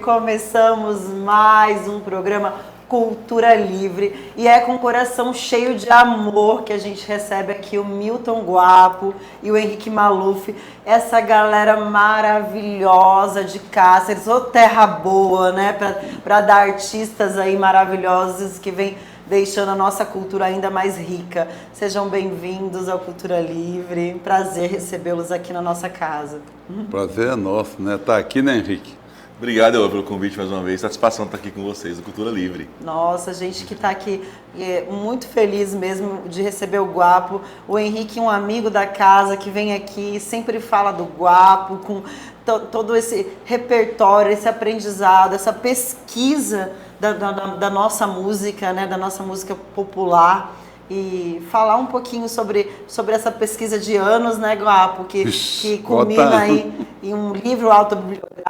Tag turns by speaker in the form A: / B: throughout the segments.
A: Começamos mais um programa Cultura Livre e é com o coração cheio de amor que a gente recebe aqui o Milton Guapo e o Henrique Maluf, essa galera maravilhosa de Cáceres, ô terra boa, né, para dar artistas aí maravilhosos que vêm deixando a nossa cultura ainda mais rica. Sejam bem-vindos ao Cultura Livre, prazer recebê-los aqui na nossa casa.
B: Prazer é nosso, né, tá aqui, né, Henrique?
C: Obrigado, Elô, pelo convite mais uma vez. Satisfação estar aqui com vocês, do Cultura Livre.
A: Nossa, a gente que está aqui muito feliz mesmo de receber o Guapo. O Henrique, um amigo da casa que vem aqui, sempre fala do Guapo, com todo esse repertório, esse aprendizado, essa pesquisa da nossa música, né, da nossa música popular. E falar um pouquinho sobre essa pesquisa de anos, né, Guapo, que culmina aí em um livro autobiográfico,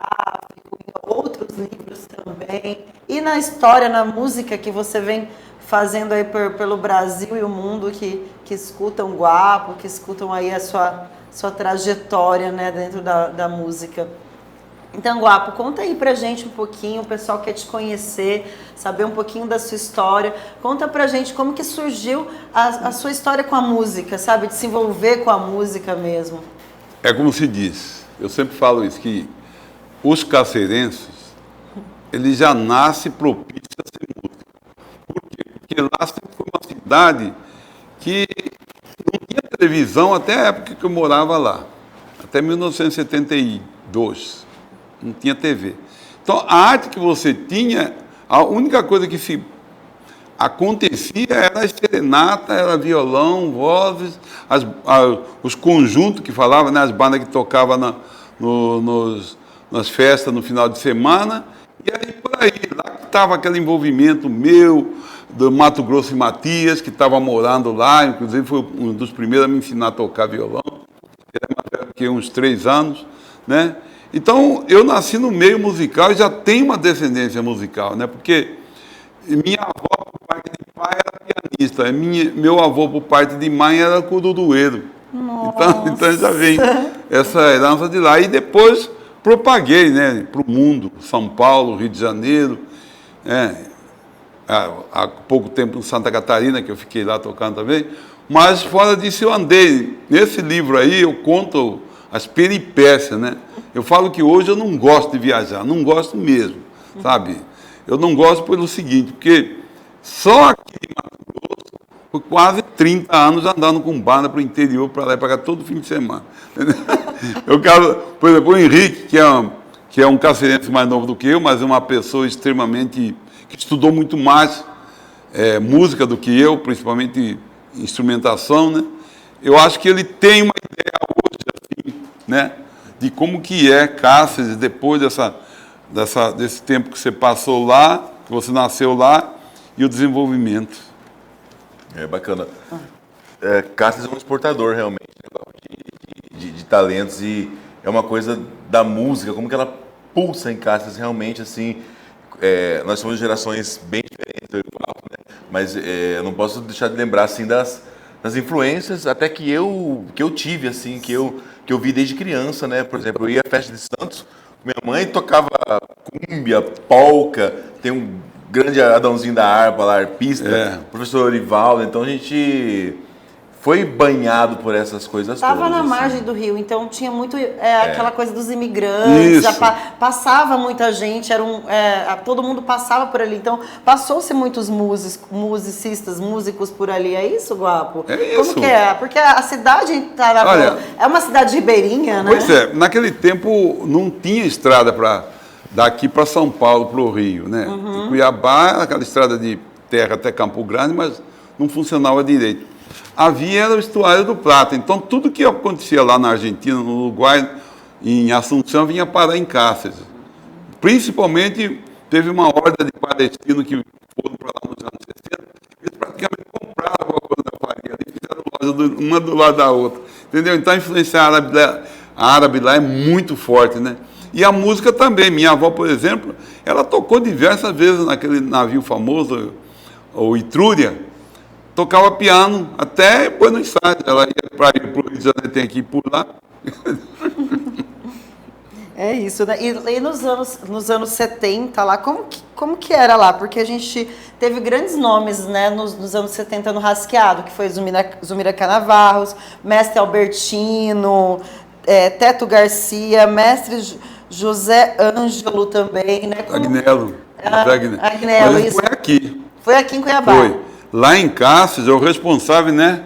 A: em outros livros também, e na história, na música que você vem fazendo aí pelo Brasil e o mundo, que escutam o Guapo, que escutam aí a sua trajetória, né, dentro da música. Então, Guapo, conta aí pra gente um pouquinho, o pessoal quer te conhecer, saber um pouquinho da sua história. Conta pra gente como que surgiu a sua história com a música, sabe? De se envolver com a música mesmo.
B: É como se diz, eu sempre falo isso, que os cacerenses, eles já nascem propícios a ser música. Por quê? Porque lá sempre foi uma cidade que não tinha televisão até a época que eu morava lá, até 1972. Não tinha TV. Então, a arte que você tinha, a única coisa que se acontecia era a serenata, era violão, vozes, os conjuntos que falavam, né, as bandas que tocavam nas festas no final de semana, e aí por aí, lá que estava aquele envolvimento meu, do Mato Grosso e Matias, que estava morando lá, inclusive foi um dos primeiros a me ensinar a tocar violão, era mais velho que uns 3 anos, né? Então, eu nasci no meio musical e já tenho uma descendência musical, né? Porque minha avó, por parte de pai, era pianista, meu avô, por parte de mãe, era cururueiro. Então já vem essa herança de lá. E depois propaguei, né, para o mundo, São Paulo, Rio de Janeiro, há pouco tempo em Santa Catarina, que eu fiquei lá tocando também. Mas, fora disso, eu andei. Nesse livro aí, eu conto as peripécias, né? Eu falo que hoje eu não gosto de viajar, não gosto mesmo, sabe? Eu não gosto pelo seguinte, porque só aqui em Mato Grosso, por quase 30 anos andando com banda para o interior, para lá e para cá, todo fim de semana. Eu quero, por exemplo, o Henrique, que é um cacerense mais novo do que eu, mas é uma pessoa extremamente, que estudou muito mais música do que eu, principalmente instrumentação, né? Eu acho que ele tem uma ideia hoje, assim, né, de como que é Cáceres depois desse tempo que você passou lá, que você nasceu lá, e o desenvolvimento.
C: É bacana. Cáceres é um exportador, realmente, de talentos, e é uma coisa da música, como que ela pulsa em Cáceres, realmente, assim, nós somos de gerações bem diferentes, eu falo, né? Mas eu não posso deixar de lembrar, assim, das influências até que eu tive, assim, que eu vi desde criança, né? Por exemplo, eu ia à festa de Santos, minha mãe tocava cúmbia, polca, tem um grande Adãozinho da harpa lá, arpista, professor Orivaldo, então a gente foi banhado por essas coisas todas.
A: Estava na margem do rio, então tinha muito aquela coisa dos imigrantes, passava muita gente, todo mundo passava por ali, então passou-se muitos musicistas, músicos por ali, é isso, Guapo?
B: É isso.
A: Como que é? Porque a cidade é uma cidade ribeirinha, né?
B: Pois é, naquele tempo não tinha estrada daqui para São Paulo, para o Rio, né? Em Cuiabá, aquela estrada de terra até Campo Grande, mas não funcionava direito. Havia o estuário do Plata, então tudo que acontecia lá na Argentina, no Uruguai, em Assunção, vinha parar em Cáceres. Principalmente, teve uma horda de palestinos que foram para lá nos anos 60, eles praticamente compravam a coisa da farinha e fizeram loja uma do lado da outra, entendeu? Então a influência árabe lá é muito forte, né? E a música também. Minha avó, por exemplo, ela tocou diversas vezes naquele navio famoso, o Etrúria, tocava piano até Buenos Aires. Ela ia para o Rio de Janeiro, tem que ir por lá.
A: É isso, né? E nos anos 70 lá, como que era lá? Porque a gente teve grandes nomes, né, nos anos 70 no Rasqueado, que foi Zumira Canavarros, Mestre Albertino, Teto Garcia, Mestre José Ângelo também, né?
B: Agnello.
A: Agnello,
B: Mas
A: isso.
B: foi aqui.
A: Foi aqui em Cuiabá.
B: Foi. Lá em Cáceres, o responsável, né,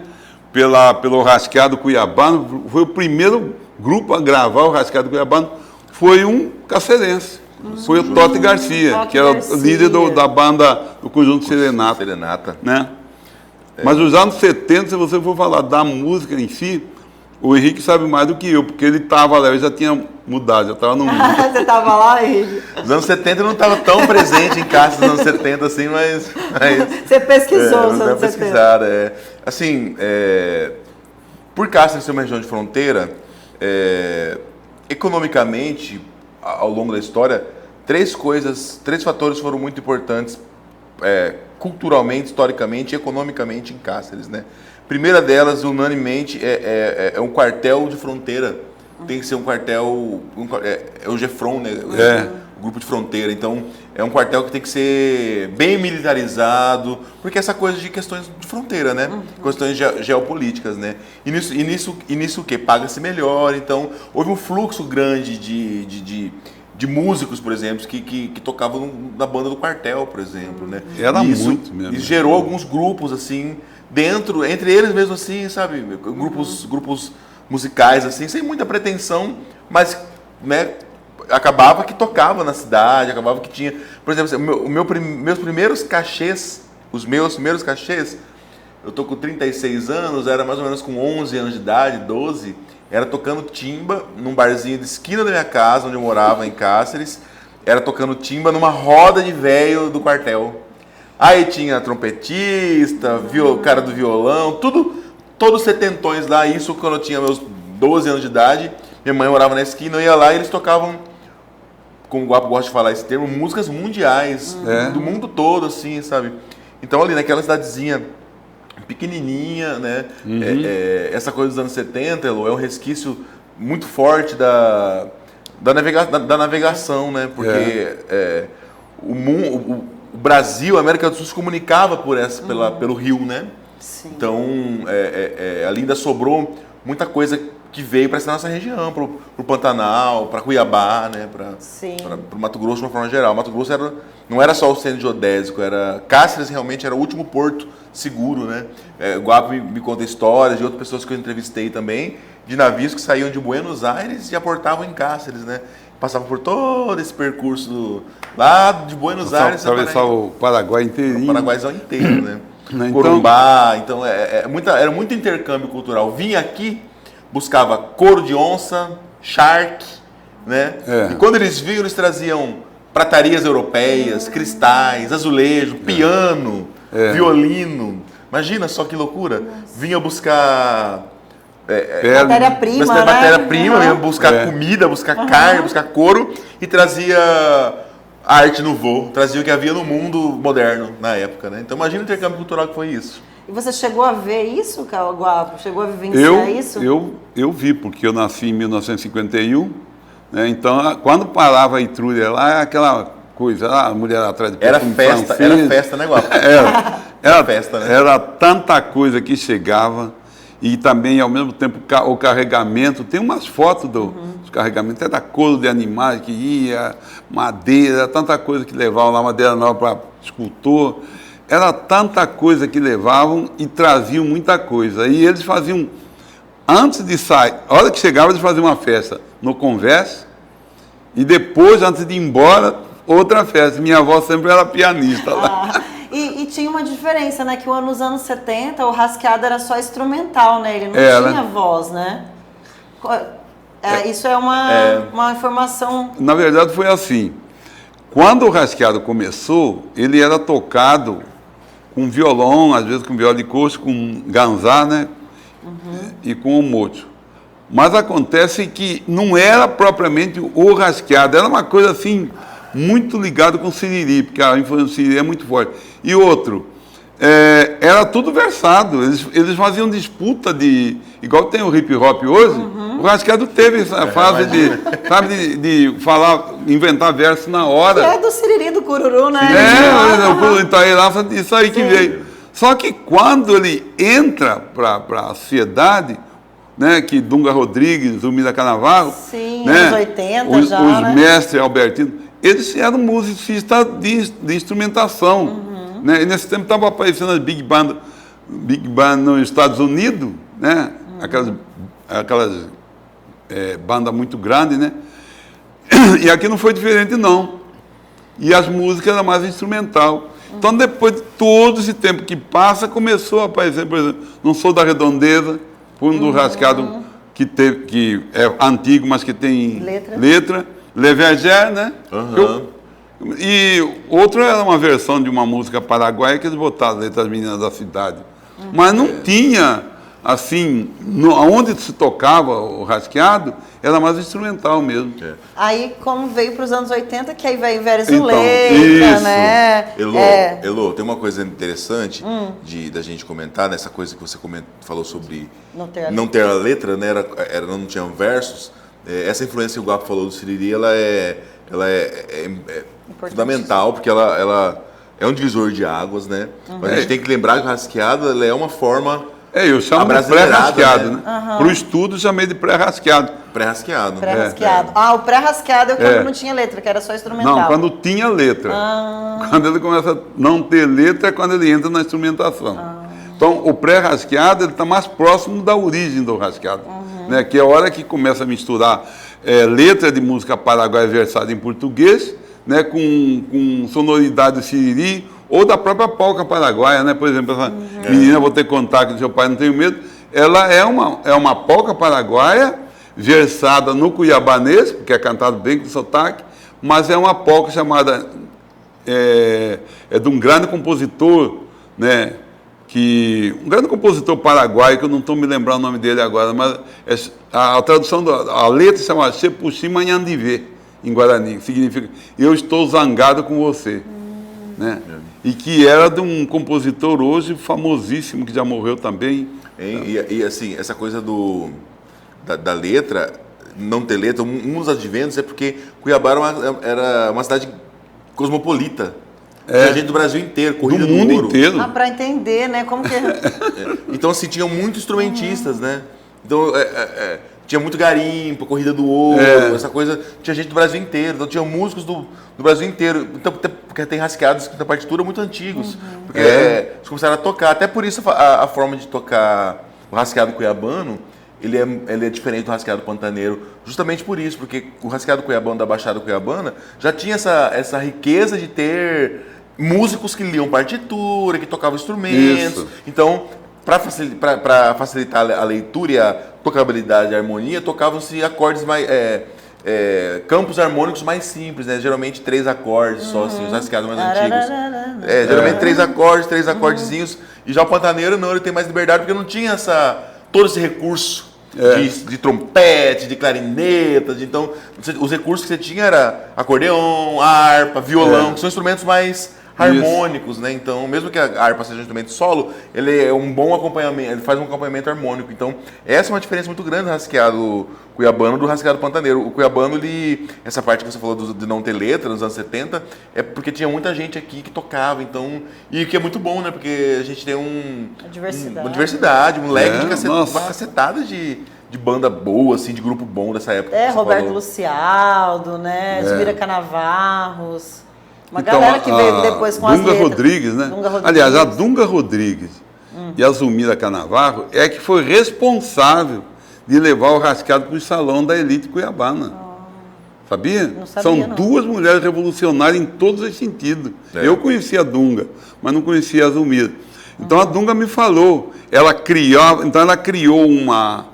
B: pelo Rasqueado Cuiabano, foi o primeiro grupo a gravar o Rasqueado Cuiabano, foi um cacerense. Foi o Totti Garcia, que era o líder da banda do Conjunto Serenata. Né? Mas nos anos 70, se você for falar da música em si, o Henrique sabe mais do que eu, porque ele estava lá, eu já tinha mudado, já estava no mundo.
A: Você estava lá, Henrique?
C: Nos anos 70 eu não estava tão presente em Cáceres nos anos 70 assim, mas
A: você pesquisou os anos 70.
C: Pesquisado, Assim, por Cáceres ser uma região de fronteira, economicamente, ao longo da história, três fatores foram muito importantes culturalmente, historicamente e economicamente em Cáceres, né? Primeira delas, unanimemente, é um quartel de fronteira. Tem que ser um quartel, é o GEFRON, né? O grupo de fronteira. Então, é um quartel que tem que ser bem militarizado, porque essa coisa de questões de fronteira, né? Questões geopolíticas, né? E nisso o quê? Paga-se melhor. Então, houve um fluxo grande de músicos, por exemplo, que tocavam na banda do quartel, por exemplo, né?
B: Era muito mesmo.
C: Isso gerou alguns grupos, assim, entre eles mesmo, assim, sabe? Grupos musicais, assim, sem muita pretensão, mas, né, acabava que tocava na cidade, acabava que tinha... Por exemplo, meus primeiros cachês, eu tô com 36 anos, era mais ou menos com 11 anos de idade, 12, era tocando timba num barzinho de esquina da minha casa, onde eu morava, em Cáceres, era tocando timba numa roda de velho do quartel. Aí tinha trompetista, cara do violão, todos setentões lá, isso quando eu tinha meus 12 anos de idade. Minha mãe morava na esquina, eu ia lá e eles tocavam, como o Guapo gosta de falar esse termo, músicas mundiais, do mundo todo, assim, sabe? Então ali naquela cidadezinha pequenininha, né? Essa coisa dos anos 70, Elô, é um resquício muito forte da navegação, né? Porque o Brasil, a América do Sul se comunicava pelo rio, né?
A: Sim.
C: Então, ali ainda sobrou muita coisa que veio para essa nossa região, para o Pantanal, para Cuiabá, né? Para o Mato Grosso de uma forma geral. Mato Grosso não era só o centro geodésico, Cáceres realmente era o último porto seguro, né? O Guapo me conta histórias de outras pessoas que eu entrevistei também, de navios que saíam de Buenos Aires e aportavam em Cáceres, né? Passavam por todo esse percurso lá de Buenos Aires.
B: Atravessar o Paraguai inteirinho.
C: O Paraguaizão inteiro, né?
B: Então,
C: Corumbá, então era muito intercâmbio cultural. Vinha aqui, buscava couro de onça, charque, né? E quando eles vinham, eles traziam pratarias europeias, cristais, azulejo, piano, violino. Imagina só que loucura. Vinha buscar
A: matéria-prima, né?
C: Matéria-prima, vinha buscar comida, buscar carne, buscar couro e trazia arte no voo, trazia o que havia no mundo moderno na época, né? Então imagina o intercâmbio cultural que foi isso.
A: E você chegou a ver isso, Guapo? Chegou a vivenciar isso?
B: Eu vi, porque eu nasci em 1951, né? Então quando parava a Etrúria lá, aquela coisa, a mulher atrás de perfume francês.
C: Era festa, né, Guapo?
B: Era
C: festa, né?
B: Era tanta coisa que chegava e também, ao mesmo tempo, o carregamento. Tem umas fotos dos carregamentos, até da couro de animais que ia, madeira, tanta coisa que levavam lá, madeira nova para escultor. Era tanta coisa que levavam e traziam muita coisa. E eles faziam, antes de sair, a hora que chegava, eles faziam uma festa no Converse e depois, antes de ir embora, outra festa. Minha avó sempre era pianista lá.
A: E tinha uma diferença, né? Que nos anos 70 o Rasqueado era só instrumental, né? Ele não tinha voz, né? Isso é uma informação...
B: Na verdade foi assim. Quando o Rasqueado começou, ele era tocado com violão, às vezes com viola de coxo, com ganzá, né? E com o mocho. Mas acontece que não era propriamente o Rasqueado, era uma coisa assim... muito ligado com o Siriri, porque a influência do Siriri é muito forte. E outro, era tudo versado. Eles faziam disputa de... Igual tem o hip hop hoje, o Rascado teve essa fase de falar, inventar verso na hora.
A: Que é do Siriri do Cururu, né?
B: Então isso aí que veio. Só que quando ele entra para a sociedade, né, que Dunga Rodrigues, Zumira Canavarro,
A: sim,
B: né,
A: anos 80
B: os
A: né?
B: mestres Albertino, eles eram musicistas de instrumentação. Né? E nesse tempo estava aparecendo as Big Band nos Estados Unidos, né? Aquelas bandas muito grandes, né? E aqui não foi diferente, não. E as músicas eram mais instrumental. Então, depois de todo esse tempo que passa, começou a aparecer, por exemplo, Não Sou da Redondeza, por um do Rascado que é antigo, mas que tem letra. Le Verger, né? E outro era uma versão de uma música paraguaia que eles botaram letras Meninas da Cidade. Mas não tinha, assim, onde se tocava o Rasqueado, era mais instrumental mesmo.
A: Aí, como veio para os anos 80, que aí veio Zuleika, né?
C: Elô, tem uma coisa interessante da gente comentar, nessa coisa que você falou sobre não ter a letra, né? Não tinham versos. Essa influência que o Guapo falou do Siriri, ela é fundamental, porque ela é um divisor de águas, né? Mas a gente tem que lembrar que o Rasqueado ela é uma forma
B: eu chamo de pré-rasqueado, né? Para o estudo, chamei de pré-rasqueado.
A: Pré-rasqueado. O pré-rasqueado é quando não tinha letra, que era só instrumental.
B: Não, quando tinha letra. Quando ele começa a não ter letra, é quando ele entra na instrumentação. Então, o pré-rasqueado está mais próximo da origem do rasqueado, né? Que é a hora que começa a misturar letra de música paraguaia versada em português, né? Com sonoridade siriri, ou da própria polca paraguaia, né? Por exemplo, essa menina, vou ter que contar que do seu pai não tenho medo, ela é uma polca paraguaia versada no cuiabanês, que é cantado bem com sotaque, mas é uma polca chamada de um grande compositor, né? Um grande compositor paraguaio, que eu não estou me lembrando o nome dele agora, mas a tradução a letra se chama Chepuxi Manhandivé, em Guarani, que significa eu estou zangado com você. Né? E que era de um compositor hoje famosíssimo, que já morreu também.
C: E assim, essa coisa da letra, não ter letra, um dos adventos é porque Cuiabá era uma cidade cosmopolita. Tinha gente do Brasil inteiro, corrida do
B: mundo
C: ouro.
B: inteiro.
A: Para entender, né? Como que...
C: Então, assim, tinham muitos instrumentistas, né? Então, tinha muito garimpo, corrida do ouro, essa coisa. Tinha gente do Brasil inteiro, então tinha músicos do Brasil inteiro. Então, porque tem rasqueados da partitura muito antigos. Porque eles começaram a tocar. Até por isso a forma de tocar o rasqueado cuiabano, ele é diferente do rasqueado pantaneiro, justamente por isso, porque o rasqueado cuiabano da Baixada Cuiabana já tinha essa riqueza de ter músicos que liam partitura, que tocavam instrumentos. Isso. Então, para facilitar a leitura e a tocabilidade e a harmonia, tocavam-se acordes mais... campos harmônicos mais simples, né? Geralmente 3 acordes só, assim, os rasqueados mais antigos. Geralmente 3 acordezinhos. E já o pantaneiro não, ele tem mais liberdade, porque não tinha todo esse recurso de trompete, de clarinetas. Então, os recursos que você tinha era acordeão, harpa, violão, que são instrumentos mais harmônicos, né? Então, mesmo que a harpa seja um instrumento solo, ele é um bom acompanhamento, ele faz um acompanhamento harmônico. Então, essa é uma diferença muito grande do rasqueado cuiabano do rasqueado pantaneiro. O cuiabano, essa parte que você falou de não ter letra nos anos 70, é porque tinha muita gente aqui que tocava, então, e que é muito bom, né? Porque a gente tem uma diversidade, um leque uma cacetada de banda boa, assim, de grupo bom dessa época.
A: Roberto Lucialdo, né? Zumira Canavarros. Uma galera que veio depois com
B: Dunga Rodrigues, né? Aliás, a Dunga Rodrigues e a Zumira Canavarro que foi responsável de levar o rasqueado para o salão da elite cuiabana. Sabia?
A: Não sabia?
B: São duas mulheres revolucionárias em todos os sentidos. Eu conhecia a Dunga, mas não conhecia a Zumira. Então a Dunga me falou, ela criou uma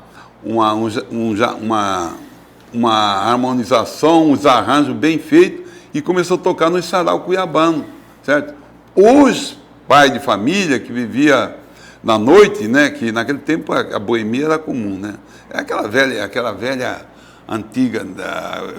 B: harmonização, uns arranjos bem feitos, e começou a tocar no sarau cuiabano, certo? Os pais de família que vivia na noite, né? Que naquele tempo a boemia era comum, né? É aquela velha antiga,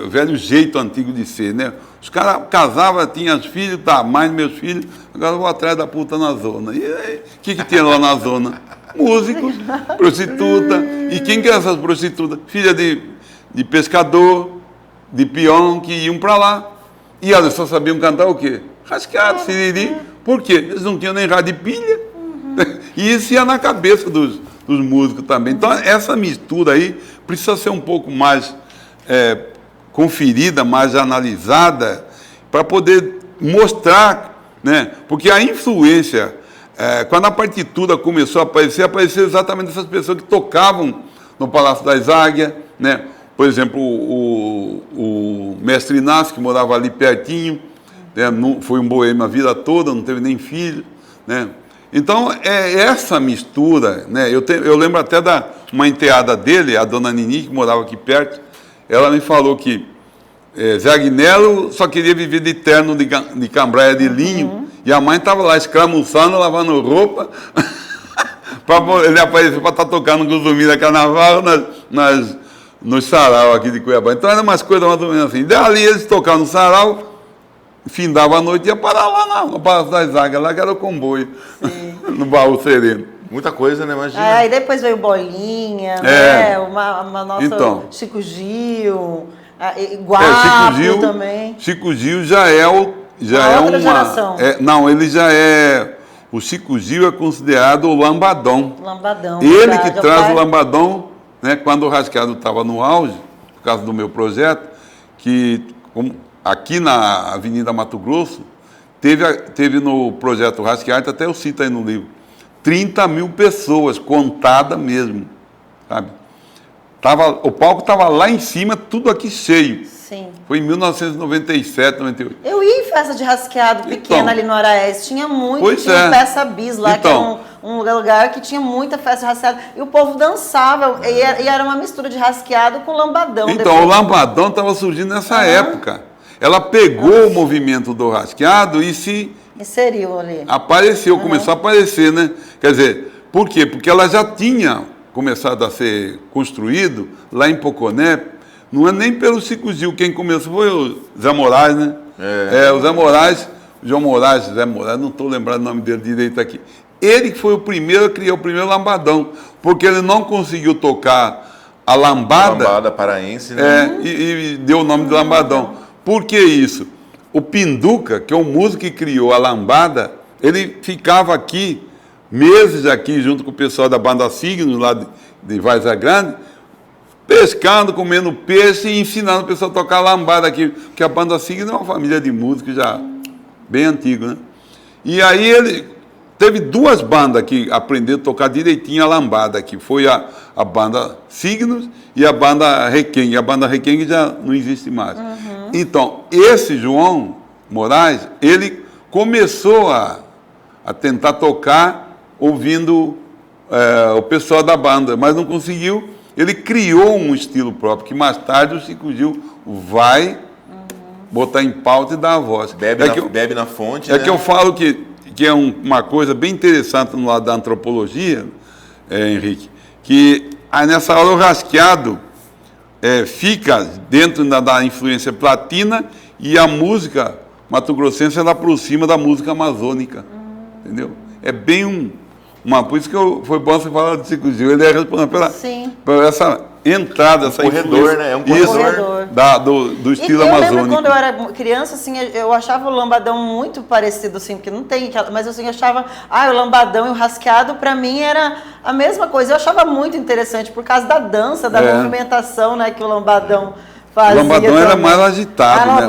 B: o velho jeito antigo de ser, né? Os caras casavam, tinham filhos, tá, mais meus filhos, agora eu vou atrás da puta na zona. E aí, o que tinha lá na zona? Músicos, prostituta. E quem que é essas prostitutas? Filha de pescador, de peão, que iam para lá. E elas só sabiam cantar o quê? Rascado, siriri. Por quê? Eles não tinham nem rádio de pilha. E isso ia na cabeça dos músicos também. Então, essa mistura aí precisa ser um pouco mais conferida, mais analisada, para poder mostrar, né? Porque a influência, quando a partitura começou a aparecer exatamente essas pessoas que tocavam no Palácio das Águias, né? Por exemplo, o mestre Inácio, que morava ali pertinho, né? Foi um boêmio a vida toda, não teve nem filho, né? Então, essa mistura, né? Eu lembro até uma enteada dele, a dona Nini, que morava aqui perto, ela me falou que Zé Agnello só queria viver de terno de cambraia de linho, e a mãe estava lá escramuçando, lavando roupa, para ele aparecer para estar tocando com os domingos da carnaval nos sarau aqui de Cuiabá. Então, eram umas coisas mais ou menos assim. Dali eles tocavam no sarau, findava a noite e ia parar lá no Palácio das Águias, lá que era o comboio, no Baú Sereno.
C: Muita coisa, né? Imagina.
A: E depois veio Bolinha, né? Uma nossa
B: então,
A: Chico Gil, Guapo também.
B: Chico Gil já é
A: outra geração.
B: Não, ele já é... O Chico Gil é considerado o lambadão.
A: Lambadão.
B: Ele que traz o lambadão, né? Quando o Rasqueado estava no auge, por causa do meu projeto, que aqui na Avenida Mato Grosso, teve no projeto Rasqueado, até eu cito aí no livro, 30 mil pessoas, contada mesmo, sabe? O palco estava lá em cima, tudo aqui cheio.
A: Sim.
B: Foi em 1997, 98.
A: Eu ia em festa de rasqueado pequena ali no Araés, tinha muito, tinha peça bis lá, que era um lugar que tinha muita festa de rasqueado, e o povo dançava, e era uma mistura de rasqueado com lambadão.
B: Então, o lambadão estava surgindo nessa época. Ela pegou o movimento do rasqueado e se...
A: inseriu ali.
B: Apareceu, começou a aparecer, né? Quer dizer, por quê? Porque ela já tinha começado a ser construído lá em Poconé. Não é nem pelo Chico Gil, quem começou foi o Zé Moraes, né? O Zé Moraes, João Moraes, Zé Moraes, não estou lembrando o nome dele direito aqui. Ele que foi o primeiro a criar o primeiro lambadão, porque ele não conseguiu tocar a lambada.
C: Lambada paraense, né?
B: E deu o nome de lambadão. Por que isso? O Pinduca, que é o músico que criou a lambada, ele ficava aqui, meses aqui, junto com o pessoal da banda Signos, lá de Várzea Grande, pescando, comendo peixe e ensinando o pessoal a tocar lambada aqui, porque a banda Signos é uma família de músicos já bem antigo, né? E aí ele teve duas bandas que aprenderam a tocar direitinho a lambada aqui, foi a banda Signos e a banda Requengue. A banda Requengue já não existe mais. Então, esse João Moraes, ele começou a tentar tocar ouvindo o pessoal da banda, mas não conseguiu. Ele criou um estilo próprio, que mais tarde o Chico Gil vai botar em pauta e dar a voz.
C: Bebe na fonte, né?
B: Que eu falo que é uma coisa bem interessante no lado da antropologia, Henrique, que aí nessa hora o rasqueado fica dentro da influência platina e a música mato-grossense ela aproxima da música amazônica, entendeu? É bem por isso que foi bom você falar do Chico Gil, ele é responsável pela essa entrada, essa
C: corredor, né? É um corredor
B: do estilo amazônico.
A: Eu lembro quando eu era criança, assim, eu achava o lambadão muito parecido, assim, porque não tem, mas assim, eu achava, o lambadão e o rasqueado, para mim, era a mesma coisa. Eu achava muito interessante, por causa da dança, da movimentação, né, que o lambadão fazia.
B: O lambadão também era mais agitado, né?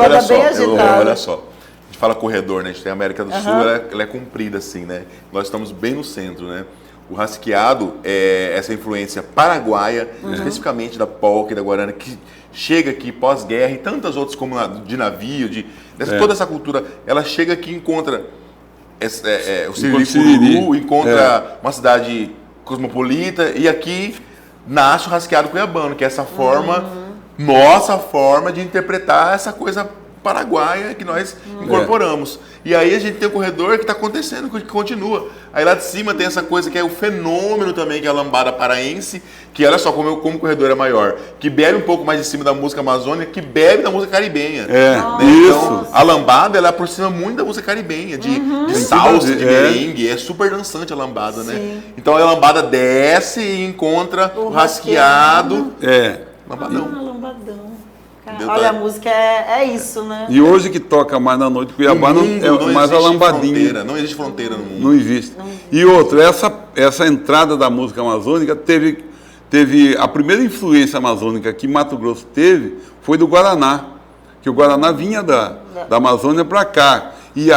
C: Olha só. A gente fala corredor, né? A gente tem a América do Sul, ela é comprida, assim, né? Nós estamos bem no centro, né? O rasqueado é essa influência paraguaia, especificamente da polca e da guarana, que chega aqui pós-guerra e tantas outras como de navio, toda essa cultura, ela chega aqui e encontra o Siriri, encontra uma cidade cosmopolita e aqui nasce o rasqueado cuiabano, que é essa forma, nossa forma de interpretar essa coisa paraguaia que nós incorporamos. E aí a gente tem o corredor que está acontecendo, que continua. Aí lá de cima tem essa coisa que é o fenômeno também, que é a lambada paraense, que olha só como o corredor é maior, que bebe um pouco mais de cima da música amazônica, que bebe da música caribenha.
B: Isso.
C: Então, a lambada, ela aproxima muito da música caribenha, de salsa, de merengue, é super dançante a lambada, né? Então a lambada desce e encontra o rasqueado. Lambadão.
A: Lambadão. Olha, a música é isso, né?
B: E hoje que toca mais na noite, Cuiabá não é mais a lambadinha.
C: Não existe fronteira no mundo.
B: Não existe. E outra, essa entrada da música amazônica teve a primeira influência amazônica que Mato Grosso teve foi do Guaraná, que o Guaraná vinha da Amazônia para cá. E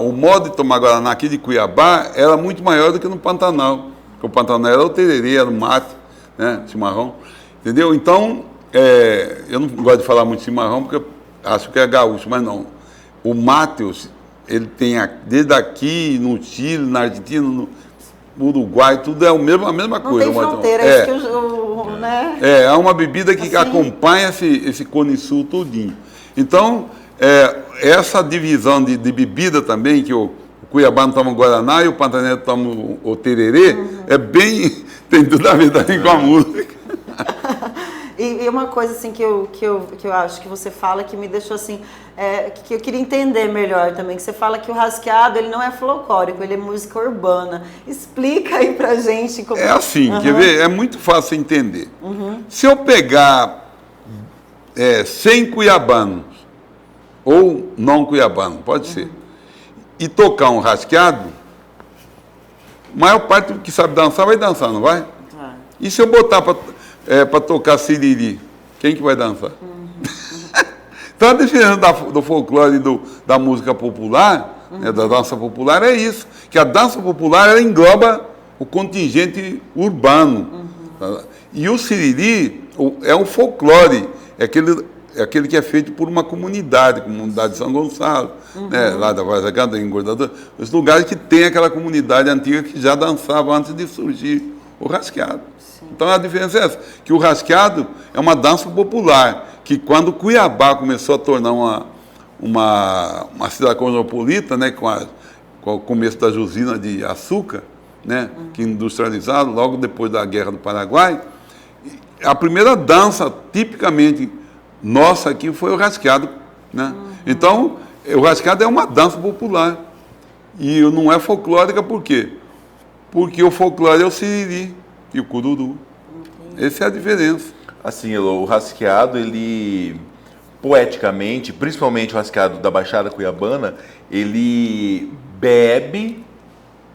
B: o modo de tomar Guaraná aqui de Cuiabá era muito maior do que no Pantanal, porque o Pantanal era o tererê, era o mate, né, chimarrão, entendeu? Então, eu não gosto de falar muito de chimarrão porque eu acho que é gaúcho, mas não. O mate, ele tem desde aqui, no Chile, na Argentina, no Uruguai, tudo é a mesma coisa.
A: Não tem fronteira, é isso que né?
B: É uma bebida que acompanha esse Cone Sul todinho. Então, essa divisão de bebida também, que o Cuiabano toma o Guaraná e o Pantanal toma o tererê, tem tudo a ver também com a música.
A: E uma coisa assim que eu acho que você fala que me deixou assim, que eu queria entender melhor também, que você fala que o rasqueado ele não é folclórico, ele é música urbana. Explica aí pra gente como...
B: É assim, quer ver? É muito fácil entender. Se eu pegar 100 cuiabanos, ou não cuiabano, pode ser, e tocar um rasqueado, a maior parte que sabe dançar vai dançar, não vai? E se eu botar para tocar siriri, quem que vai dançar? Então a diferença do folclore e da música popular, da dança popular, é isso, que a dança popular ela engloba o contingente urbano. E o siriri é um folclore, é aquele que é feito por uma comunidade de São Gonçalo, né, lá da Varza Grande, Engordador, os lugares que tem aquela comunidade antiga que já dançava antes de surgir o rasqueado. Então a diferença é essa, que o rasqueado é uma dança popular, que quando Cuiabá começou a tornar uma cidade cosmopolita, né, com o começo da usina de açúcar, né, que industrializaram logo depois da Guerra do Paraguai, a primeira dança tipicamente nossa aqui foi o rasqueado, né? Então, o rasqueado é uma dança popular e não é folclórica por quê? Porque o folclore é o siriri e o cururu. Essa é a diferença.
C: Assim, o rasqueado, ele, poeticamente, principalmente o rasqueado da Baixada Cuiabana, ele bebe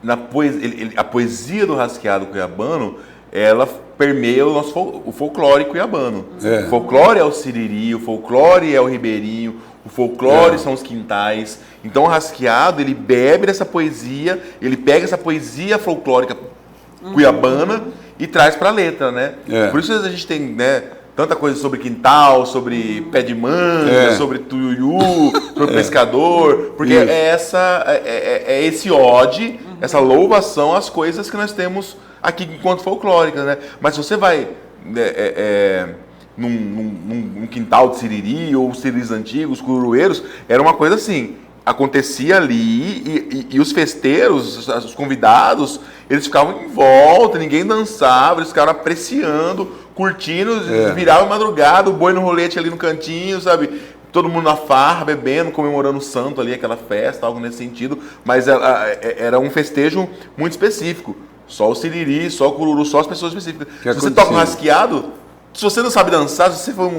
C: na poesia, a poesia do rasqueado cuiabano, ela permeia o folclore cuiabano. O folclore é o siriri, o folclore é o ribeirinho, o folclore são os quintais. Então o rasqueado, ele bebe dessa poesia, ele pega essa poesia folclórica cuiabana e traz para a letra, né? Por isso a gente tem, né, tanta coisa sobre quintal, sobre pé de manga, sobre tuiuiu, sobre pescador, porque é esse ode, essa louvação às coisas que nós temos aqui enquanto folclóricas, né? Mas se você vai num quintal de siriri ou siriris antigos, cururueiros, era uma coisa assim, acontecia ali e os festeiros, os convidados, eles ficavam em volta, ninguém dançava, eles ficavam apreciando, curtindo, virava madrugada, o boi no rolete ali no cantinho, sabe? Todo mundo na farra, bebendo, comemorando o santo ali, aquela festa, algo nesse sentido, mas era um festejo muito específico. Só o siriri, só o cururu, só as pessoas específicas. Se você toca um rasqueado, se você não sabe dançar, se você for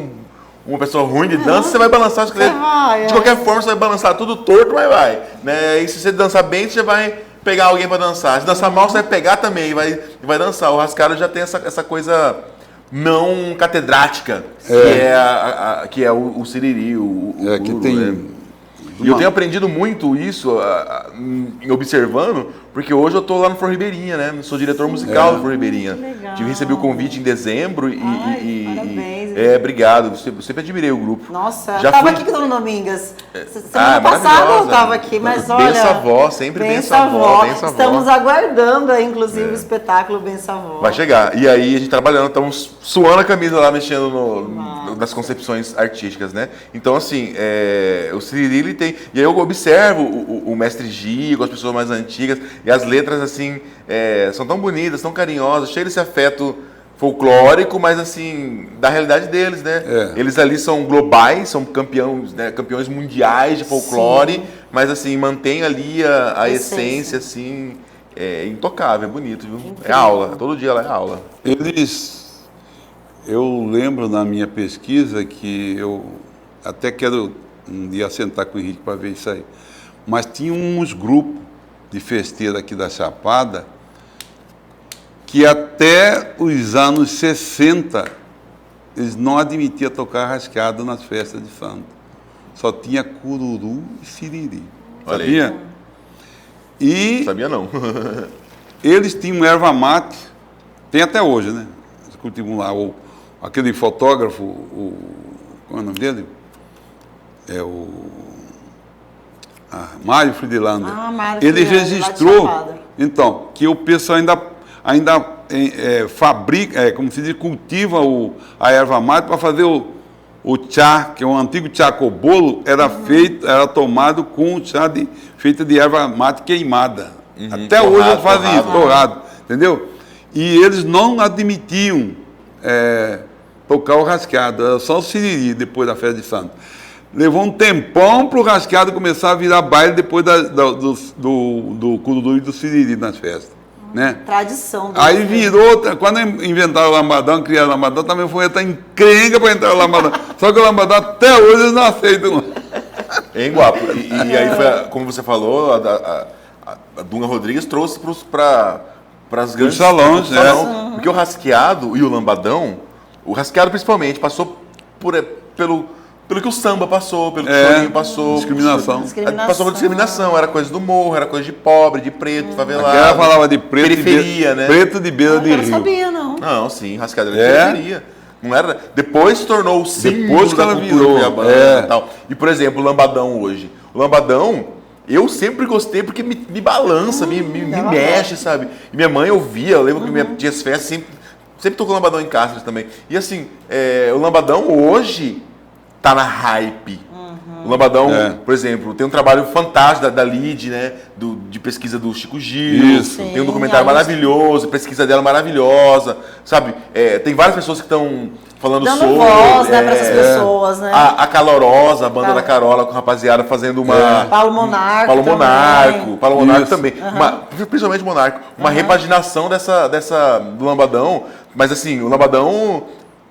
C: uma pessoa ruim de dança, você vai balançar de qualquer forma, você vai balançar tudo torto, mas vai. Né? E se você dançar bem, você vai pegar alguém para dançar. Se dançar mal, você vai pegar também e vai dançar. O rasqueado já tem essa coisa não catedrática, que é o siriri,
B: que tem...
C: né? E eu tenho aprendido muito isso observando, porque hoje eu estou lá no For Ribeirinha, né? Sou diretor musical do For Ribeirinha. Recebi o convite em dezembro
A: parabéns,
C: Obrigado. Eu sempre admirei o grupo.
A: Nossa,
C: Já
A: eu tava
C: fui-
A: aqui com Dona Domingas. Semana passada eu
C: maravilhosa.
A: tava aqui, mas olha...
C: Benção avó, sempre benção avó. Benção avó.
A: Estamos aguardando aí, inclusive, o espetáculo Benção avó.
C: Vai chegar. E aí a gente trabalhando, estamos suando a camisa lá, mexendo nas concepções artísticas, né? Então, assim, o Siriri, ele tem... E aí eu observo o mestre Gigo, as pessoas mais antigas, e as letras, assim, são tão bonitas, tão carinhosas, cheio desse afeto folclórico, mas assim, da realidade deles, né? Eles ali são globais, são campeões, né? Campeões mundiais de folclore, sim, mas assim, mantém ali a essência, assim, intocável, é bonito, viu? Incrível. É aula, todo dia lá é aula.
B: Eu lembro na minha pesquisa que eu até quero um dia sentar com o Henrique para ver isso aí, mas tinha uns grupos de festeira aqui da Chapada que até os anos 60 eles não admitiam tocar rascado nas festas de santo. Só tinha cururu e siriri.
C: Olha
B: sabia?
C: Aí. Sabia não.
B: Eles tinham erva mate, tem até hoje, né? Eles cultivam lá. Aquele fotógrafo, qual é o nome dele? É o Mário Friedlander.
A: Mário
B: Ele
A: Friedlander,
B: registrou, então, que o pessoal ainda fabrica, como se diz, cultiva a erva mate para fazer o chá, que é um antigo chá cobolo, era tomado com chá feito de erva mate queimada. Até hoje eles fazem isso, torrado, entendeu? E eles não admitiam tocar o rascado, era só o siriri depois da festa de santo. Levou um tempão para o rascado começar a virar baile depois do cururu e do siriri nas festas. Né?
A: Tradição.
B: Aí virou, quando inventaram o lambadão, criaram o lambadão, também foi até encrenca para entrar o lambadão. Só que o lambadão até hoje eles não aceitam.
C: Hein, Guapo? E aí foi, como você falou, a Dunga Rodrigues trouxe para as grandes
B: salões,
C: porque o rasqueado e o lambadão, o rasqueado principalmente, passou pelo que o samba passou, pelo que o chorinho passou.
B: Discriminação.
C: Passou por discriminação, era coisa do morro, era coisa de pobre, de preto, favelado.
B: Ela falava de preto,
C: periferia, né?
B: Preto de beira de rio.
A: Eu não sabia, não.
C: Não, sim, rascada era de periferia. Não era, depois se tornou o símbolo
B: depois que ela virou,
C: e tal. E, por exemplo, o lambadão hoje. O lambadão, eu sempre gostei porque me balança, me mexe, sabe? E minha mãe ouvia, eu lembro que minha tia festas sempre tocou lambadão em Cáceres também. E assim, o lambadão hoje tá na hype. O lambadão, por exemplo, tem um trabalho fantástico da Lid, né? De pesquisa do Chico Gil.
B: Isso.
C: Tem um documentário maravilhoso, pesquisa dela maravilhosa, sabe? Tem várias pessoas que estão falando
A: dando
C: sobre.
A: voz, né, para essas pessoas, né?
C: A Calorosa, a banda da Carola, com a rapaziada fazendo uma.
A: Paulo Monarco.
C: Paulo Monarco também. Principalmente Monarco. Uma repaginação do lambadão. Mas assim, o lambadão,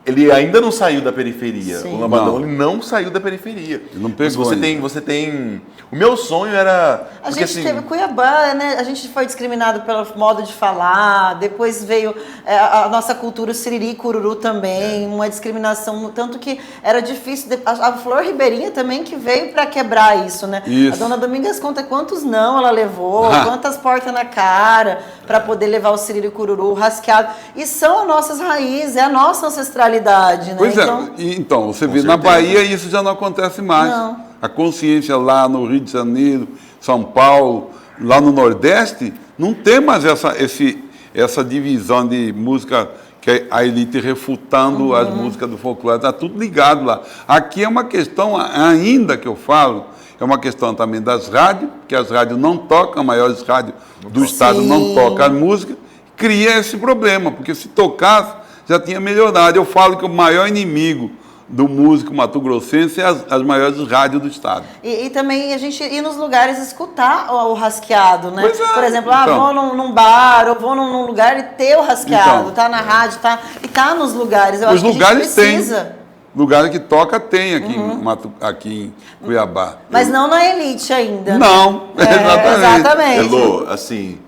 C: ele ainda não saiu da periferia.
A: Sim.
C: O lambadão, ele não saiu da periferia.
B: Ele não pegou.
C: Você tem. O meu sonho era.
A: A gente teve Cuiabá, né? A gente foi discriminado pelo modo de falar. Depois veio a nossa cultura, o siriri, cururu também, uma discriminação, tanto que era difícil. A Flor Ribeirinha também que veio para quebrar isso, né?
B: Isso.
A: A Dona Domingas conta quantos não ela levou, quantas portas na cara para poder levar o siriri, cururu, o rasqueado. E são as nossas raízes, é a nossa ancestralidade, né?
B: Pois então você vê, na Bahia isso já não acontece mais.
A: Não.
B: A consciência lá no Rio de Janeiro, São Paulo, lá no Nordeste, não tem mais essa divisão de música, que é a elite refutando as músicas do folclore, está tudo ligado lá. Aqui é uma questão, ainda que eu falo, é uma questão também das rádios, que as rádios não tocam, as maiores rádios do estado não tocam a música, cria esse problema, porque se tocasse, já tinha melhorado. Eu falo que o maior inimigo do músico mato-grossense é as maiores rádios do estado.
A: E também a gente ir nos lugares escutar o rasqueado, né?
B: Pois é.
A: Por exemplo, vou num bar, ou vou num lugar e ter o rasqueado,
B: Então.
A: tá na rádio, tá nos lugares. Eu
B: Os
A: acho que
B: lugares
A: a gente precisa.
B: tem. Lugares que toca tem aqui em Cuiabá.
A: Mas não na elite ainda. Né?
B: Não,
A: exatamente.
C: Elô, assim,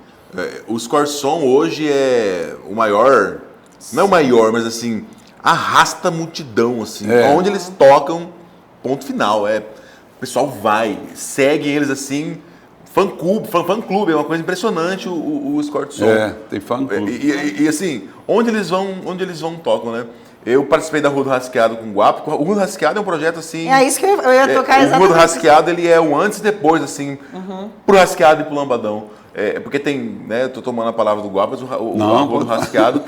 C: o Scorson hoje é o maior, não é o maior, mas assim, arrasta a multidão, assim, onde eles tocam, ponto final, o pessoal vai, segue eles assim, fã-clube, é uma coisa impressionante o Scorson.
B: Tem fã-clube.
C: E assim, onde eles vão tocam, né? Eu participei da Rua do Rasqueado com o Guapo. O Rua do Rasqueado é um projeto assim...
A: É isso que eu ia tocar exatamente.
C: O Rua do Rasqueado, ele é o antes e depois, assim, pro Rasqueado e pro Lambadão. Porque tem, né, eu tô tomando a palavra do Guapo, mas a Rua do Rasqueado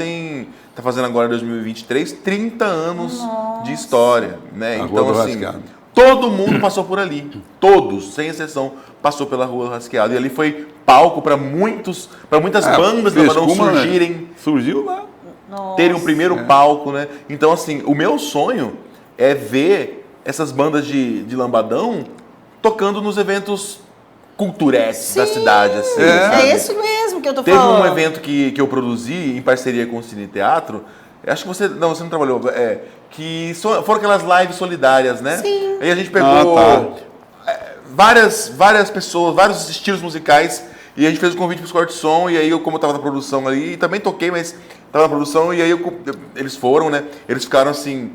C: tá fazendo agora em 2023, 30 anos de história, né? Então, assim, todo mundo passou por ali. Todos, sem exceção, passou pela Rua do Rasqueado. E ali foi palco para muitas bandas do Lambadão surgirem.
B: Né? Surgiu lá.
C: Terem um primeiro palco, né? Então, assim, o meu sonho é ver essas bandas de Lambadão tocando nos eventos culturais da cidade. Assim,
A: é isso mesmo que eu tô falando.
C: Teve um evento que eu produzi em parceria com o Cine Teatro. Acho que você não trabalhou. Que foram aquelas lives solidárias, né?
A: Sim.
C: Aí a gente pegou várias pessoas, vários estilos musicais. E a gente fez um convite para os cortes de som, e aí como eu estava na produção ali, e também toquei, mas estava na produção, e aí eles foram, né? Eles ficaram assim,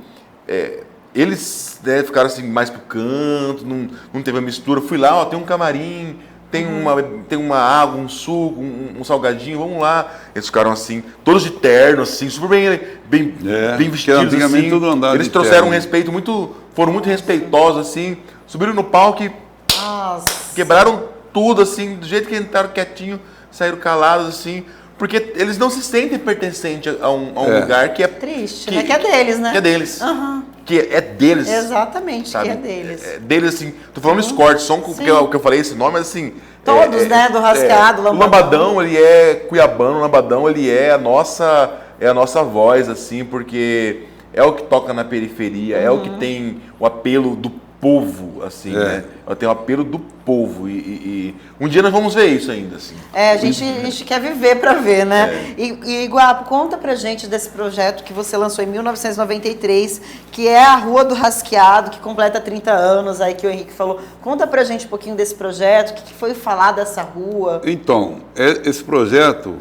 C: ficaram assim mais pro canto, não teve a mistura. Fui lá, tem um camarim, tem uma água, um suco, um salgadinho, vamos lá. Eles ficaram assim, todos de terno, assim, super bem vestidos, assim. Eles trouxeram um respeito foram muito respeitosos, assim, subiram no palco e quebraram tudo, assim, do jeito que entraram quietinho, saíram calados, assim, porque eles não se sentem pertencentes a um lugar que é...
A: Triste, né? Que é deles, né?
C: Que é deles.
A: Uhum.
C: Que é deles.
A: Exatamente,
C: sabe?
A: que é deles.
C: É deles, assim, tô falando Escort, som porque o que eu falei esse nome, mas assim...
A: Todos, né? Do Rasqueado,
C: Lambadão. O Lambadão, ele é cuiabano, o Lambadão, ele é a nossa voz, assim, porque é o que toca na periferia, é o que tem o apelo do povo, assim, né? Tem o apelo do povo e um dia nós vamos ver isso ainda, assim.
A: A gente quer viver para ver, né? E Guapo, conta pra gente desse projeto que você lançou em 1993, que é a Rua do Rasqueado, que completa 30 anos, aí que o Henrique falou. Conta pra gente um pouquinho desse projeto, o que foi falar dessa rua?
B: Então, esse projeto,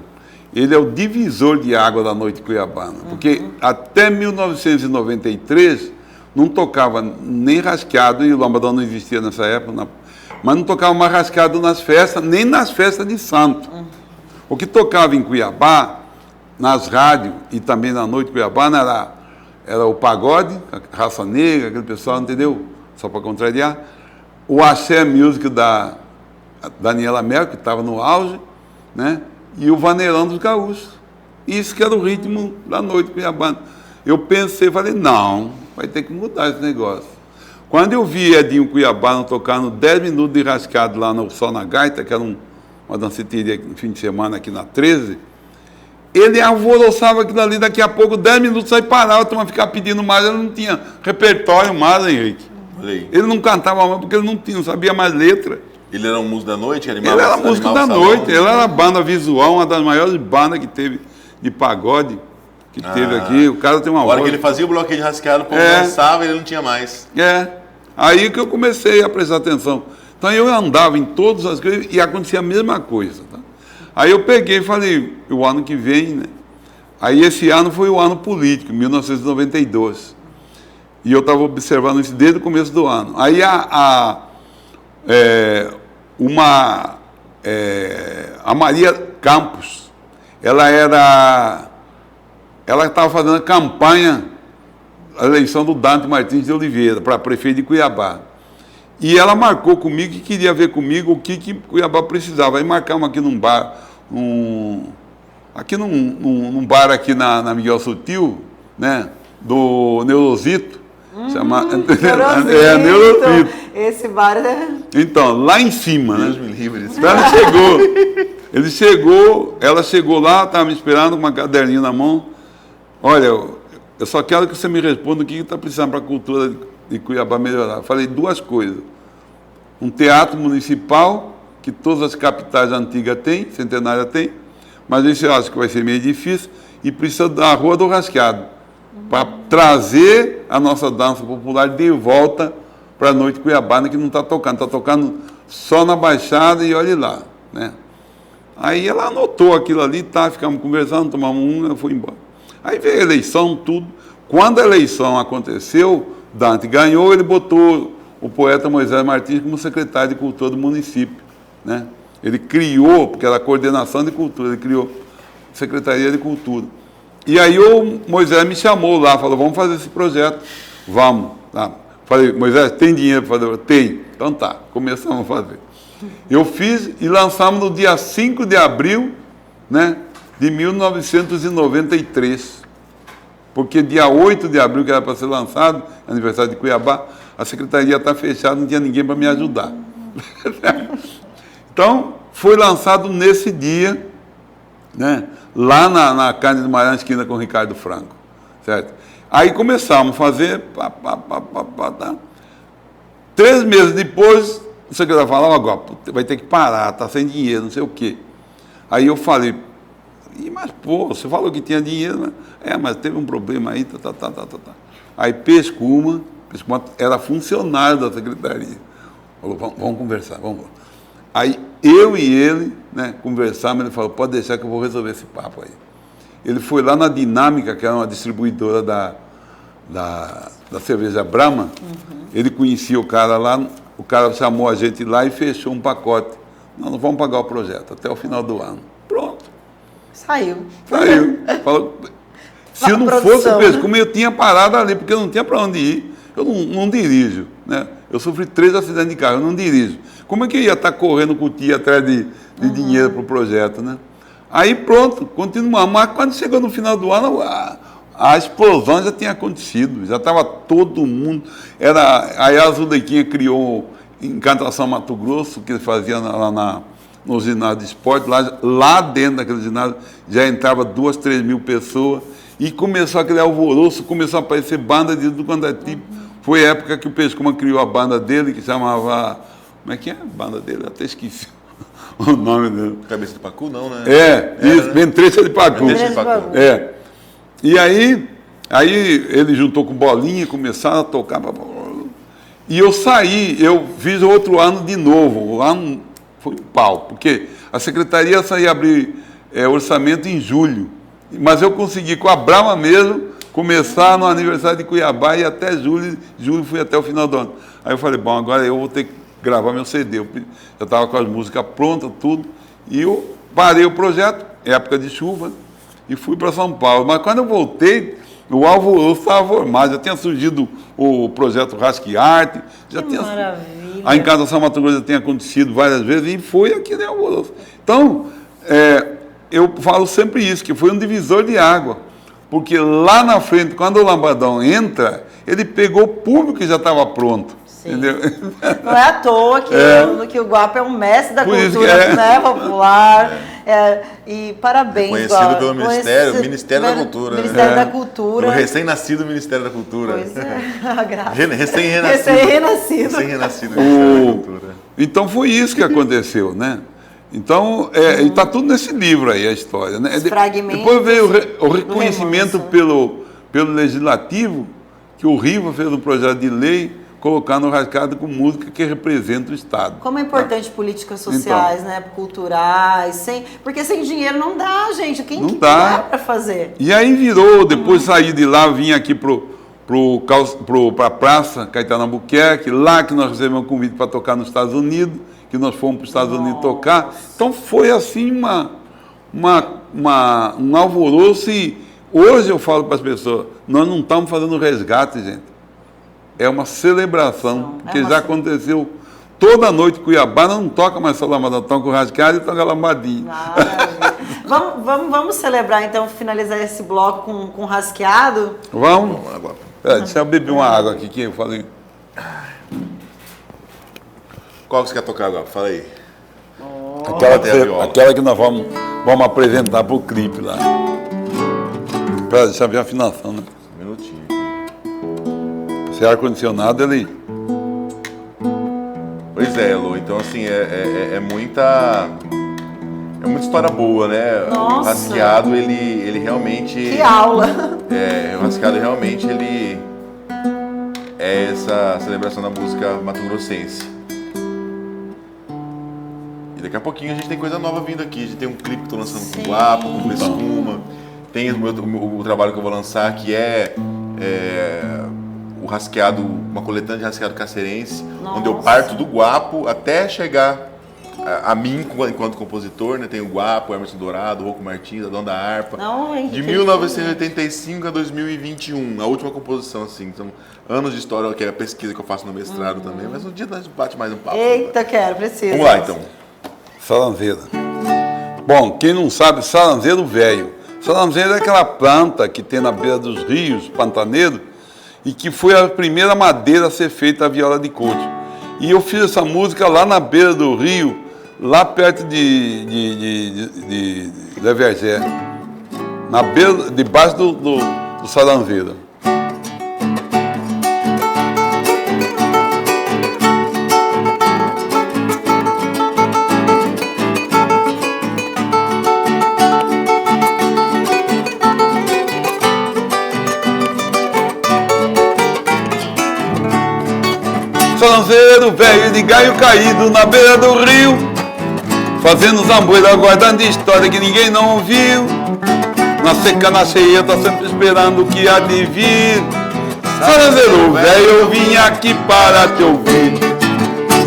B: ele é o divisor de água da noite cuiabana, porque até 1993 não tocava nem rasqueado, e o Lambadão não existia nessa época, mas não tocava mais rasqueado nas festas, nem nas festas de santo. O que tocava em Cuiabá, nas rádios e também na noite cuiabana, era o pagode, a raça negra, aquele pessoal, entendeu? Só para contrariar. O axé music da Daniela Mel, que estava no auge, né? E o vaneirão dos gaúchos. Isso que era o ritmo da noite cuiabana. Eu pensei, falei, não, vai ter que mudar esse negócio. Quando eu vi Edinho Cuiabano tocando 10 minutos de rascado lá no Sol na Gaita, que era uma danceteria no fim de semana aqui na 13, ele alvoroçava aquilo ali, daqui a pouco 10 minutos aí parava, a turma ficava pedindo mais, ele não tinha repertório mais, Henrique. Ele não cantava mais porque ele não sabia mais letra.
C: Ele era um músico da noite?
B: Ele era músico da noite, ele era banda visual, uma das maiores bandas que teve de pagode. Que teve aqui, o cara tem uma voz.
C: A hora que ele fazia o bloqueio de rasqueado, o povo dançava e ele não tinha mais.
B: Aí que eu comecei a prestar atenção. Então eu andava em todas as coisas e acontecia a mesma coisa. Tá? Aí eu peguei e falei, o ano que vem, né? Aí esse ano foi o ano político, 1992. E eu estava observando isso desde o começo do ano. Aí a Maria Campos, ela estava fazendo a campanha, a eleição do Dante Martins de Oliveira, para prefeito de Cuiabá. E ela marcou comigo que queria ver comigo o que Cuiabá precisava. Aí marcamos aqui num bar, num bar aqui na Miguel Sutil, né, do Neurosito. Neurosito.
A: Esse bar
B: Então, lá em cima,
C: Deus
B: né?
C: me livre.
B: Ela chegou lá, estava me esperando com uma caderninha na mão. Olha, eu só quero que você me responda o que está precisando para a cultura de Cuiabá melhorar. Eu falei duas coisas. Um teatro municipal, que todas as capitais antigas têm, centenária tem, mas esse eu acho que vai ser meio difícil, e precisa da Rua do Rasqueado, para trazer a nossa dança popular de volta para a noite cuiabana, que não está tocando só na Baixada e olhe lá, né? Aí ela anotou aquilo ali, ficamos conversando, tomamos eu fui embora. Aí veio a eleição, tudo. Quando a eleição aconteceu, Dante ganhou, ele botou o poeta Moisés Martins como secretário de Cultura do município, né? Ele criou, porque era a coordenação de cultura, ele criou a Secretaria de Cultura. E aí o Moisés me chamou lá, falou, vamos fazer esse projeto, vamos. Tá. Falei, Moisés, tem dinheiro para fazer? Tem. Então tá, começamos a fazer. Eu fiz e lançamos no dia 5 de abril, né, de 1993. Porque dia 8 de abril, que era para ser lançado, aniversário de Cuiabá, a secretaria está fechada, não tinha ninguém para me ajudar. Então, foi lançado nesse dia, né, lá na Carne de Maranhão, esquina com o Ricardo Franco, certo? Aí começamos a fazer, tá. 3 meses depois, o secretário falava, agora, vai ter que parar, tá sem dinheiro, não sei o quê. Aí eu falei, mas pô, você falou que tinha dinheiro, né? Mas teve um problema aí, tá. Aí Pescuma era funcionário da secretaria. Falou, vamos conversar, vamos lá. Aí eu e ele, né, conversamos, ele falou, pode deixar que eu vou resolver esse papo aí. Ele foi lá na Dinâmica, que era uma distribuidora da cerveja Brahma, ele conhecia o cara lá, o cara chamou a gente lá e fechou um pacote. Não vamos pagar o projeto até o final do ano. Pronto.
A: Saiu.
B: Falou, se eu não fosse o Pescuma, eu tinha parado ali, porque eu não tinha para onde ir. Eu não dirijo, né? Eu sofri 3 acidentes de carro, eu não dirijo. Como é que eu ia estar correndo com o tio atrás de dinheiro para o projeto, né? Aí pronto, continuamos. Mas quando chegou no final do ano, a explosão já tinha acontecido, já estava todo mundo. Aí a Zulequinha criou Encantação Mato Grosso, que fazia lá no ginásio de esporte, lá dentro daquele ginásio já entrava 2, 3 mil pessoas, e começou aquele alvoroço, começou a aparecer banda de tudo quanto é tipo. Foi a época que o Pescuma criou a banda dele, que chamava... Como é que é a banda dele? Eu até esqueci o nome dele.
C: Cabeça de Pacu, não, né?
B: Isso, Ventrecha de Pacu.
C: Ventrecha de Pacu.
B: E aí ele juntou com Bolinha, começaram a tocar. E eu saí, eu fiz outro ano de novo. O ano foi um pau, porque a secretaria saía abrir orçamento em julho. Mas eu consegui, com a Brahma mesmo, começar no aniversário de Cuiabá e até julho fui até o final do ano. Aí eu falei, bom, agora eu vou ter que gravar meu CD. Eu já estava com as músicas prontas, tudo. E eu parei o projeto, época de chuva, e fui para São Paulo. Mas quando eu voltei, o alvoroço estava formado. Já tinha surgido o projeto Rasquiarte.
A: Maravilha.
B: A Encantação Mato Grosso já tinha acontecido várias vezes e foi aquele alvoroço. Então, eu falo sempre isso, que foi um divisor de água. Porque lá na frente, quando o Lambadão entra, ele pegou o público que já estava pronto. Entendeu?
A: Não é à toa que o Guapo é um mestre da cultura, né, popular. E parabéns,
C: conhecido pelo Ministério da Cultura.
A: Ministério da Cultura.
C: O recém-nascido Ministério da Cultura.
A: Pois é,
C: recém-renascido. Recém-renascido Ministério da Cultura.
B: Então foi isso que aconteceu, né? Então, está tudo nesse livro aí, a história. Né? Depois veio o reconhecimento pelo Legislativo, que o Riva fez um projeto de lei colocando o Rasquiarte com música que representa o Estado.
A: Como é importante políticas sociais, então, né, culturais, porque sem dinheiro não dá, gente. Quem dá para fazer?
B: E aí virou, depois saí de lá, vim aqui para a Praça Caetano Albuquerque, lá que nós recebemos um convite para tocar nos Estados Unidos, que nós fomos para os Estados Unidos tocar. Então foi assim um alvoroço, e hoje eu falo para as pessoas, nós não estamos fazendo resgate, gente. É uma celebração, porque já aconteceu toda noite em Cuiabá, não toca mais só lambada, toca o Rasquiarte e toca lambadinho.
A: Vamos celebrar então, finalizar esse bloco com rasqueado?
B: Vamos agora. Deixa eu beber uma água aqui que eu falei.
C: Qual que você quer tocar agora? Fala aí.
B: Aquela que nós vamos apresentar para o clipe lá. Deixa eu ver a afinação, né?
C: Um minutinho.
B: Esse ar-condicionado, ele...
C: Pois é, Elô. Então, assim, é muita história boa, né?
A: Nossa.
C: O Rasqueado, ele realmente...
A: Que aula!
C: O Rasqueado, realmente, ele é essa celebração da música mato-grossense. E daqui a pouquinho a gente tem coisa nova vindo aqui. A gente tem um clipe que eu tô lançando com o Guapo, com o Pescuma. Tem o trabalho que eu vou lançar, que o Rasqueado, uma coletânea de Rasqueado Cacerense, onde eu parto do Guapo até chegar a mim, enquanto compositor, né? Tem o Guapo, o Emerson Dourado, o Rocco Martins, a Dona da Harpa.
A: Não, Henrique,
C: de 1985 a 2021, a última composição, assim. São anos de história, que é a pesquisa que eu faço no mestrado também, mas um dia a gente bate mais um papo.
A: Eita, quero, preciso.
C: Vamos lá, então.
B: Saranzeira. Bom, quem não sabe, saranzeiro velho. Saranzeiro é aquela planta que tem na beira dos rios, pantaneiros, e que foi a primeira madeira a ser feita a viola de couro. E eu fiz essa música lá na beira do rio, lá perto de Levergé, na beira, debaixo do saranzeiro. Saranzeiro velho de galho caído na beira do rio, fazendo zambueira, aguardando história que ninguém não ouviu. Na seca, na cheia, tá sempre esperando o que há de vir. Saranzeiro velho, eu vim aqui para te ouvir.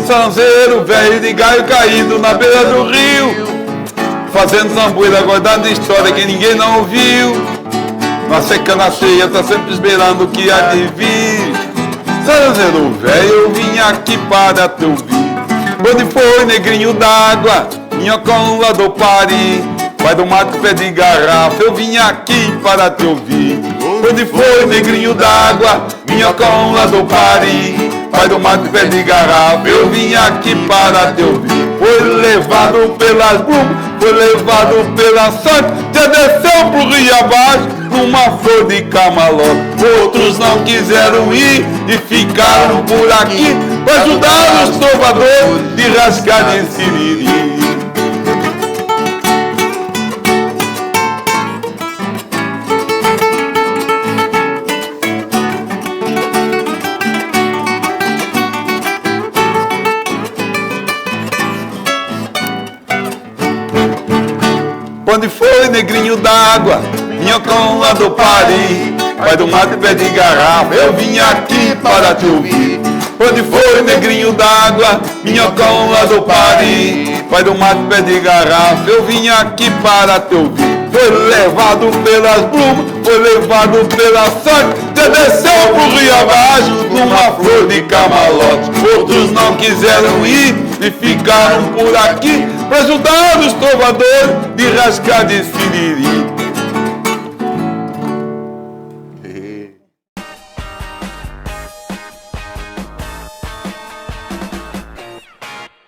B: Saranzeiro velho de galho caído na beira do rio, fazendo zambueira, aguardando história que ninguém não ouviu. Na seca, na cheia, tá sempre esperando o que há de vir. Saranzeiro velho, eu vim aqui para te ouvir. Onde foi, negrinho d'água, minhocão lá do Pari, vai do mato, pé de garrafa, eu vim aqui para te ouvir. Onde foi, negrinho d'água, minhocão lá do Pari, vai do mato, pé de garrafa, eu vim aqui para te ouvir. Foi levado pelas brumas, foi levado pela sorte, já desceu pro rio abaixo, numa flor de camalote. Outros não quiseram ir e ficaram por aqui para ajudar os trovadores de rascar de siriri. Onde foi, negrinho d'água, minhocão lá do Pari, vai do mato e pé de garrafa, eu vim aqui para te ouvir. Onde foi, negrinho d'água, minhocão lá do Pari, vai do mato e pé de garrafa, eu vim aqui para te ouvir. Foi levado pelas brumas, foi levado pela sorte, já desceu pro rio abaixo, numa flor de camalote. Outros não quiseram ir e ficaram por aqui para ajudar os trovadores de rascar de siriri.